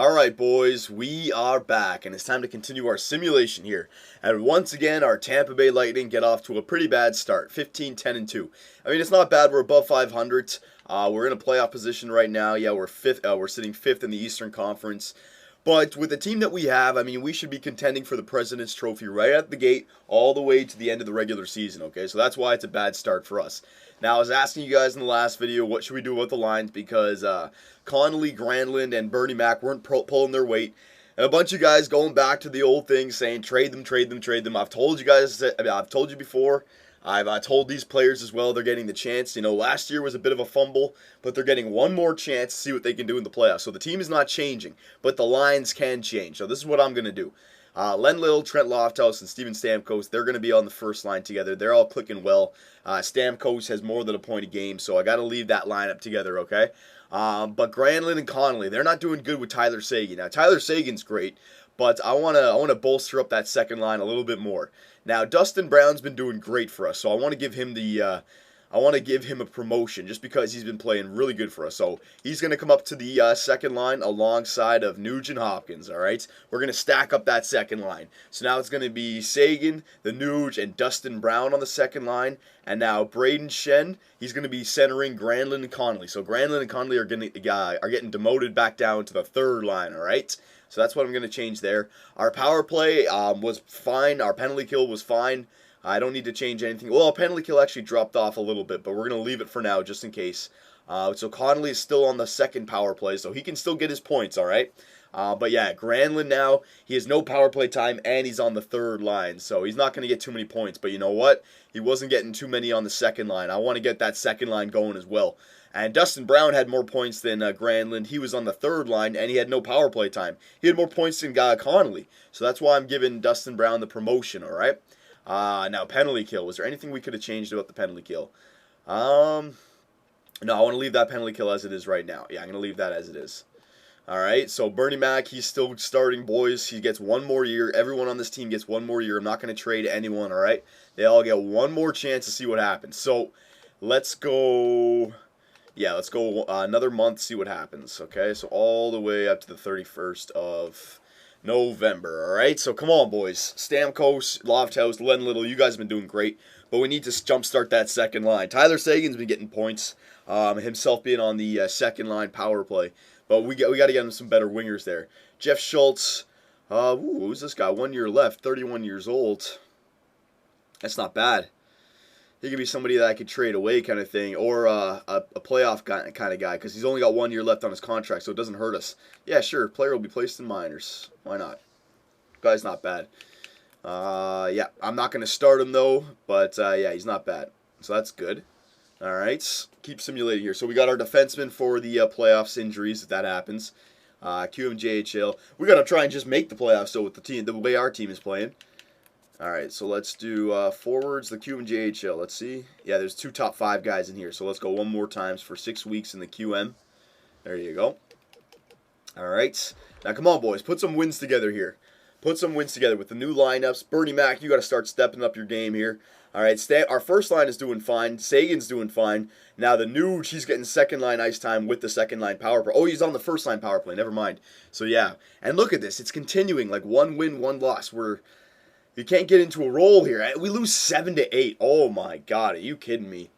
Alright boys, we are back and it's time to continue our simulation here. And once again, our Tampa Bay Lightning get off to a pretty bad start, 15-10-2. I mean, it's not bad, we're above 500. We're in a playoff position right now. Yeah, we're fifth. We're sitting fifth in the Eastern Conference. But with the team that we have, I mean, we should be contending for the President's Trophy right at the gate all the way to the end of the regular season, okay? So that's why it's a bad start for us. Now, I was asking you guys in the last video, what should we do about the lines? Because Connolly, Granlund, and Bernie Mac weren't pulling their weight. And a bunch of guys going back to the old thing saying, trade them, trade them, trade them. I've told you guys, I've told you before. I've told these players as well they're getting the chance. You know, last year was a bit of a fumble, but they're getting one more chance to see what they can do in the playoffs. So the team is not changing, but the lines can change. So this is what I'm going to do. Len Little, Trent Lofthouse, and Steven Stamkos, they're going to be on the first line together. They're all clicking well. Stamkos has more than a point a game, so I got to leave that lineup together, okay? But Granlund and Connolly, they're not doing good with Tyler Seguin. Now, Tyler Seguin's great, but I want to bolster up that second line a little bit more. Now, Dustin Brown's been doing great for us, so I want to give him a promotion just because he's been playing really good for us. So he's going to come up to the second line alongside of Nuge and Hopkins, all right? We're going to stack up that second line. So now it's going to be Seguin, the Nuge, and Dustin Brown on the second line. And now Braden Shen, he's going to be centering Granlund and Connolly. So Granlund and Connolly are getting demoted back down to the third line, all right? So that's what I'm going to change there. Our power play was fine. Our penalty kill was fine. I don't need to change anything. Well, penalty kill actually dropped off a little bit, but we're going to leave it for now just in case. So Connolly is still on the second power play, so he can still get his points, all right? But yeah, Granlund now, he has no power play time, and he's on the third line, so he's not going to get too many points. But you know what? He wasn't getting too many on the second line. I want to get that second line going as well. And Dustin Brown had more points than Granlund. He was on the third line, and he had no power play time. He had more points than Connolly. So that's why I'm giving Dustin Brown the promotion, all right? Now, penalty kill. Was there anything we could have changed about the penalty kill? No, I want to leave that penalty kill as it is right now. Yeah, I'm going to leave that as it is. All right, so Bernie Mac, he's still starting, boys. He gets one more year. Everyone on this team gets one more year. I'm not going to trade anyone, all right? They all get one more chance to see what happens. So let's go... Yeah, let's go another month, see what happens, okay? So all the way up to the 31st of November, all right? So come on, boys. Stamkos, Lofthouse, Len Little, you guys have been doing great, but we need to jumpstart that second line. Tyler Seguin's been getting points, himself being on the second line power play, but we got to get him some better wingers there. Jeff Schultz, who's this guy? 1 year left, 31 years old. That's not bad. He could be somebody that I could trade away kind of thing, or a playoff kind of guy, because he's only got 1 year left on his contract, so it doesn't hurt us. Yeah, sure, player will be placed in minors. Why not? Guy's not bad. Yeah, I'm not going to start him, though, but yeah, he's not bad. So that's good. All right, keep simulating here. So we got our defenseman for the playoffs injuries, if that happens. QMJHL. We got to try and just make the playoffs, so with the way our team is playing. Alright, so let's do forwards, the QM JHL. Let's see. Yeah, there's two top 5 guys in here. So let's go one more times for 6 weeks in the QM. There you go. Alright. Now, come on, boys. Put some wins together here. Put some wins together with the new lineups. Bernie Mac, you got to start stepping up your game here. Alright, our first line is doing fine. Sagan's doing fine. Now, the Nuge, he's getting second line ice time with the second line power play. Oh, he's on the first line power play. Never mind. So, yeah. And look at this. It's continuing. Like, 1 win, 1 loss. You can't get into a roll here. We lose 7-8. Oh my God, are you kidding me?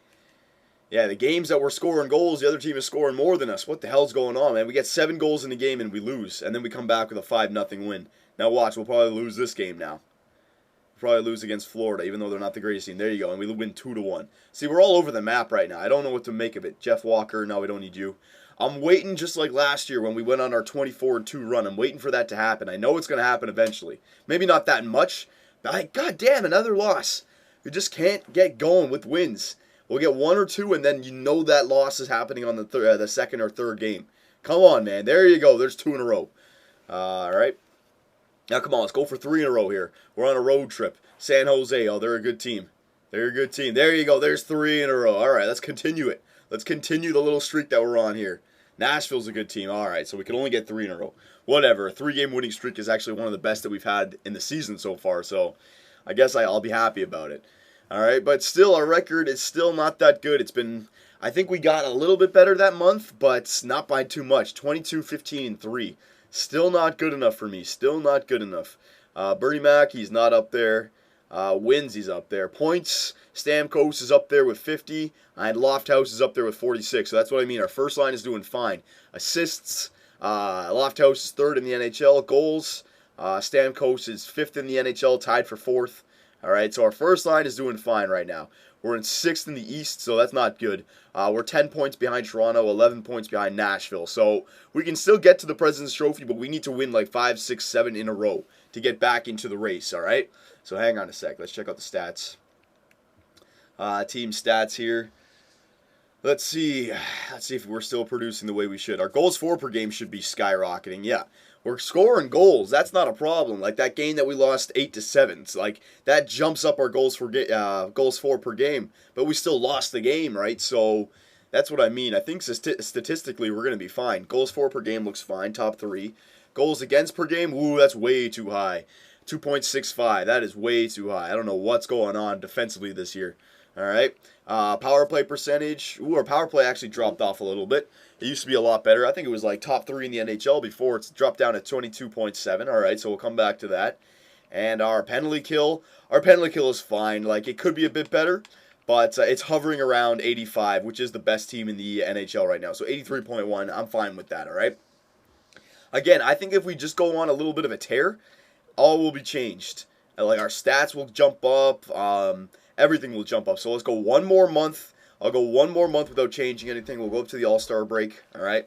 Yeah, the games that we're scoring goals, the other team is scoring more than us. What the hell's going on, man? We get 7 goals in the game and we lose, and then we come back with a 5-0 win. Now watch, we'll probably lose this game now. We'll probably lose against Florida, even though they're not the greatest team. There you go, and we win 2-1. See, we're all over the map right now. I don't know what to make of it. Jeff Walker, no, we don't need you. I'm waiting just like last year when we went on our 24-2 run. I'm waiting for that to happen. I know it's going to happen eventually. Maybe not that much. God damn, another loss. You just can't get going with wins. We'll get 1 or 2, and then you know that loss is happening on the second or third game. Come on, man. There you go. There's 2 in a row. All right. Now, come on. Let's go for 3 in a row here. We're on a road trip. San Jose. Oh, they're a good team. They're a good team. There you go. There's 3 in a row. All right. Let's continue it. Let's continue the little streak that we're on here. Nashville's a good team. All right. So we can only get 3 in a row. Whatever, a 3-game winning streak is actually one of the best that we've had in the season so far, so I guess I'll be happy about it. All right, but still, our record is still not that good. I think we got a little bit better that month, but not by too much. 22, 15, and 3. Still not good enough for me. Still not good enough. Bernie Mac, he's not up there. Wins, he's up there. Points, Stamkos is up there with 50. And Lofthouse is up there with 46. So that's what I mean. Our first line is doing fine. Assists, Lofthouse is third in the NHL. Goals, Stamkos is fifth in the NHL, tied for fourth. All right, so our first line is doing fine right now. We're in sixth in the East, so that's not good. We're 10 points behind Toronto, 11 points behind Nashville. So we can still get to the President's Trophy, but we need to win like 5, 6, 7 in a row to get back into the race, all right? So hang on a sec. Let's check out the stats. Team stats here. Let's see if we're still producing the way we should. Our goals for per game should be skyrocketing. Yeah, we're scoring goals. That's not a problem. Like that game that we lost 8-7. Like that jumps up our goals for per game. But we still lost the game, right? So that's what I mean. I think statistically we're gonna be fine. Goals for per game looks fine. Top 3. Goals against per game. Ooh, that's way too high. 2.65. That is way too high. I don't know what's going on defensively this year. All right. Power play percentage. Ooh, our power play actually dropped off a little bit. It used to be a lot better. I think it was like top 3 in the NHL before. It's dropped down to 22.7. All right, so we'll come back to that. And our penalty kill. Our penalty kill is fine. Like, it could be a bit better, but it's hovering around 85, which is the best team in the NHL right now. So 83.1, I'm fine with that, all right? Again, I think if we just go on a little bit of a tear, all will be changed. Like, our stats will jump up. Everything will jump up. So let's go one more month. I'll go one more month without changing anything. We'll go up to the All-Star break, all right?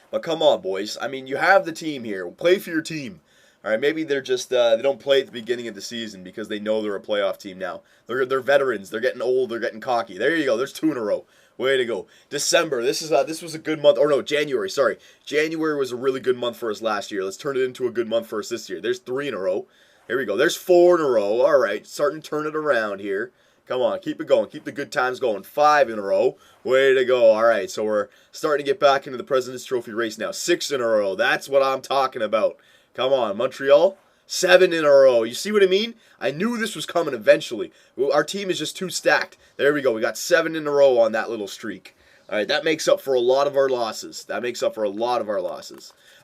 But come on, boys. I mean, you have the team here. Play for your team. All right, maybe they're just they don't play at the beginning of the season because they know they're a playoff team now. They're veterans. They're getting old. They're getting cocky. There you go. There's 2 in a row. Way to go. December. This was a good month. Or no, January. Sorry. January was a really good month for us last year. Let's turn it into a good month for us this year. There's 3 in a row. Here we go. There's 4 in a row. All right. Starting to turn it around here. Come on. Keep it going. Keep the good times going. 5 in a row. Way to go. All right. So we're starting to get back into the President's Trophy race now. 6 in a row. That's what I'm talking about. Come on. Montreal. 7 in a row. You see what I mean? I knew this was coming eventually. Our team is just too stacked. There we go. We got 7 in a row on that little streak. All right. That makes up for a lot of our losses.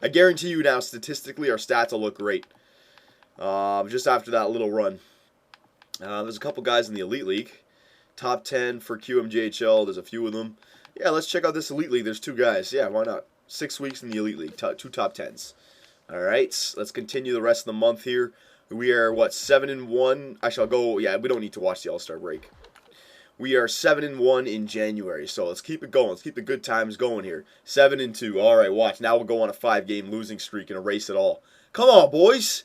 I guarantee you now, statistically, our stats will look great. Just after that little run. There's a couple guys in the Elite League. Top 10 for QMJHL. There's a few of them. Yeah, let's check out this Elite League. There's 2 guys. Yeah, why not? 6 weeks in the Elite League. 2 top 10s. All right, let's continue the rest of the month here. We are, 7-1? Actually, I'll go, yeah, we don't need to watch the All-Star break. We are 7-1 in January, so let's keep it going. Let's keep the good times going here. 7-2. All right, watch. Now we'll go on a 5-game losing streak and erase it all. Come on, boys.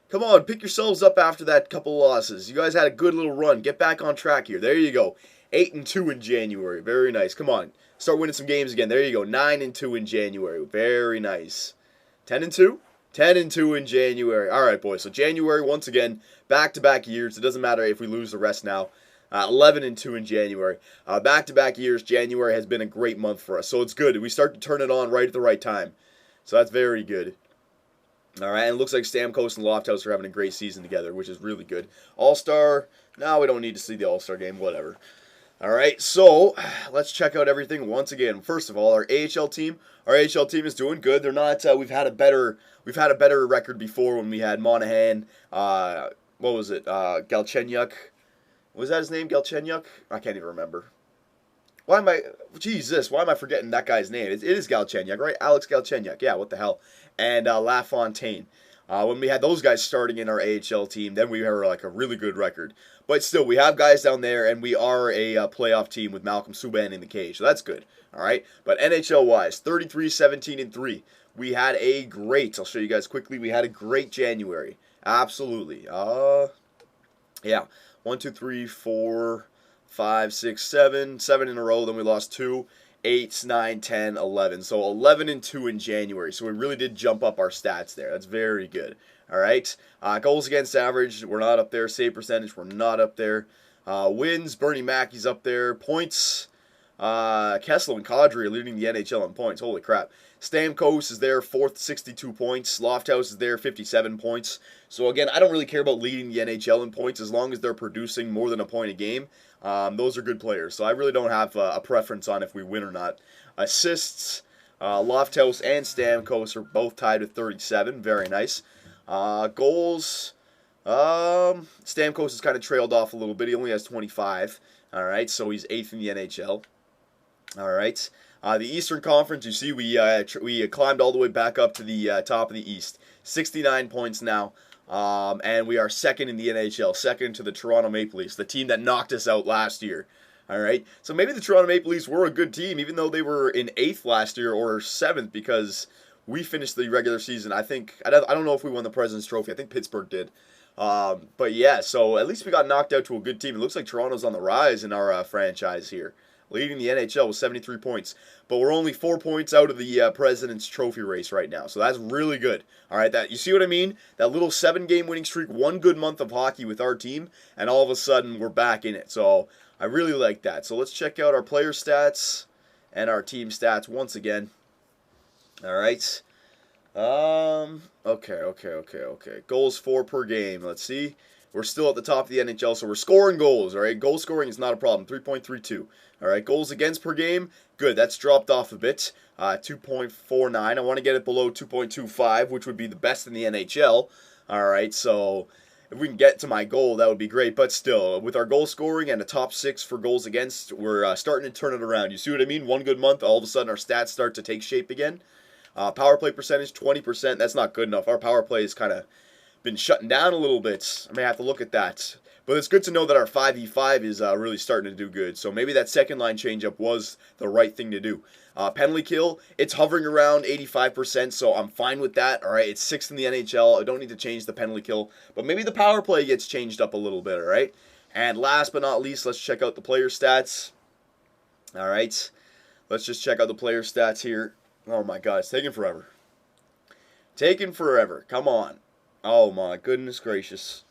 Come on, pick yourselves up after that couple losses. You guys had a good little run. Get back on track here. There you go. 8-2 in January. Very nice. Come on. Start winning some games again. There you go. 9-2 in January. Very nice. 10-2? 10-2 in January. All right, boys. So January, once again, back-to-back years. It doesn't matter if we lose the rest now. 11-2 in January. Back-to-back years, January has been a great month for us. So it's good. We start to turn it on right at the right time. So that's very good. All right, and it looks like Stamkos and Lofthouse are having a great season together, which is really good. All-Star, no, we don't need to see the All-Star game, whatever. All right, so let's check out everything once again. First of all, our AHL team is doing good. They're not. We've had a better record before when we had Monahan. What was it? Galchenyuk. Was that his name? Galchenyuk? I can't even remember. Why am I forgetting that guy's name? It is Galchenyuk, right? Alex Galchenyuk. Yeah, what the hell? And LaFontaine. When we had those guys starting in our AHL team, then we were like a really good record. But still, we have guys down there, and we are a playoff team with Malcolm Subban in the cage, so that's good. All right, but NHL-wise, 33-17-3. We had a great. I'll show you guys quickly. We had a great January. Absolutely. Yeah. 1, 2, 3, 4, 5, 6, 7. 7 in a row. Then we lost 2. 8, 9, 10, 11. So 11-2 in January. So we really did jump up our stats there. That's very good. All right. Goals against average, we're not up there. Save percentage, we're not up there. Wins, Bernie Mackey's up there. Points, Kessler and Kadri are leading the NHL in points. Holy crap. Stamkos is there, 4th, 62 points. Lofthouse is there, 57 points. So again, I don't really care about leading the NHL in points as long as they're producing more than a point a game. Those are good players. So I really don't have a preference on if we win or not. Assists, Lofthouse and Stamkos are both tied with 37. Very nice. Goals. Stamkos has kind of trailed off a little bit. He only has 25. All right, so he's 8th in the NHL. All right. The Eastern Conference, you see, we climbed all the way back up to the top of the East. 69 points now. And we are 2nd in the NHL, 2nd to the Toronto Maple Leafs, the team that knocked us out last year. All right. So maybe the Toronto Maple Leafs were a good team, even though they were in 8th last year or 7th, because we finished the regular season. I don't know if we won the President's Trophy. I think Pittsburgh did. But yeah, so at least we got knocked out to a good team. It looks like Toronto's on the rise in our franchise here, leading the NHL with 73 points. But we're only 4 points out of the President's Trophy race right now, so that's really good. All right, you see what I mean? That little 7-game winning streak, one good month of hockey with our team, and all of a sudden we're back in it. So I really like that. So let's check out our player stats and our team stats once again. All right. Okay. Goals for per game. Let's see. We're still at the top of the NHL, so we're scoring goals, all right? Goal scoring is not a problem, 3.32. All right, goals against per game, good. That's dropped off a bit, 2.49. I want to get it below 2.25, which would be the best in the NHL. All right, so if we can get to my goal, that would be great. But still, with our goal scoring and a top 6 for goals against, we're starting to turn it around. You see what I mean? One good month, all of a sudden our stats start to take shape again. Power play percentage, 20%. That's not good enough. Our power play has kind of been shutting down a little bit. I may have to look at that. But it's good to know that our 5v5 is really starting to do good. So maybe that second line changeup was the right thing to do. Penalty kill, it's hovering around 85%, so I'm fine with that. All right, it's 6th in the NHL. I don't need to change the penalty kill. But maybe the power play gets changed up a little bit, all right? And last but not least, let's check out the player stats. All right, let's just check out the player stats here. Oh my God, it's taking forever. Taking forever. Come on. Oh my goodness gracious.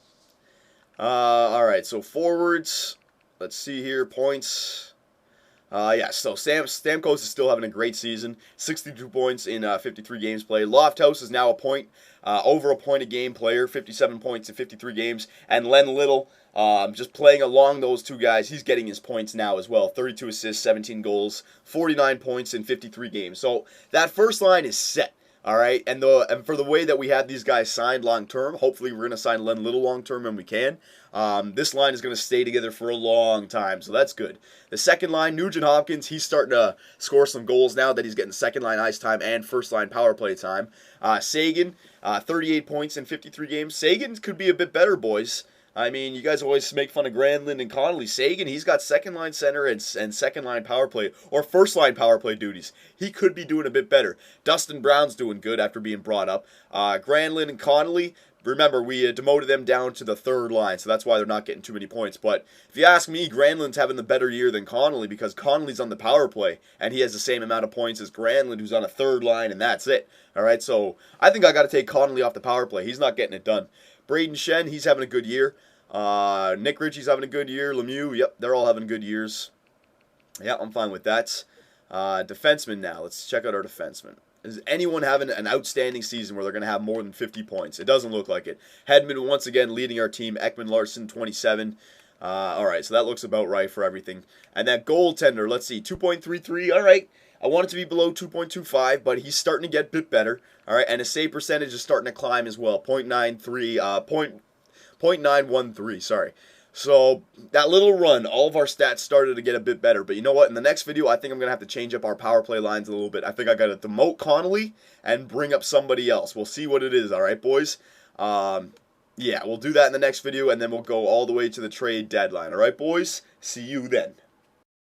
All right, so forwards. Let's see here. Points. Yeah, so Stamkos is still having a great season. 62 points in 53 games played. Lofthouse is now over a point a game player. 57 points in 53 games. And Len Little, just playing along those two guys, he's getting his points now as well. 32 assists, 17 goals, 49 points in 53 games. So that first line is set. All right, and for the way that we have these guys signed long term, hopefully we're going to sign Len Little long term when we can. This line is going to stay together for a long time, so that's good. The second line, Nugent Hopkins, he's starting to score some goals now that he's getting second line ice time and first line power play time. Seguin, 38 points in 53 games. Seguin could be a bit better, boys. I mean, you guys always make fun of Granlund and Connolly. Seguin, he's got second line center and second line power play, or first line power play duties. He could be doing a bit better. Dustin Brown's doing good after being brought up. Granlund and Connolly, remember, we demoted them down to the third line, so that's why they're not getting too many points. But if you ask me, Granlund's having the better year than Connolly because Connolly's on the power play, and he has the same amount of points as Granlund, who's on a third line, and that's it. All right, so I think I got to take Connolly off the power play. He's not getting it done. Braden Shen, he's having a good year. Nick Ritchie's having a good year. Lemieux, yep, they're all having good years. Yeah, I'm fine with that. Defensemen now. Let's check out our defensemen. Is anyone having an outstanding season where they're going to have more than 50 points? It doesn't look like it. Hedman once again leading our team. Ekman Larson, 27. All right, so that looks about right for everything. And that goaltender, let's see, 2.33. All right. I want it to be below 2.25, but he's starting to get a bit better. All right, and his save percentage is starting to climb as well. 0.913, sorry. So that little run, all of our stats started to get a bit better. But you know what? In the next video, I think I'm going to have to change up our power play lines a little bit. I think I got to demote Connolly and bring up somebody else. We'll see what it is, all right, boys? Yeah, we'll do that in the next video, and then we'll go all the way to the trade deadline. All right, boys? See you then.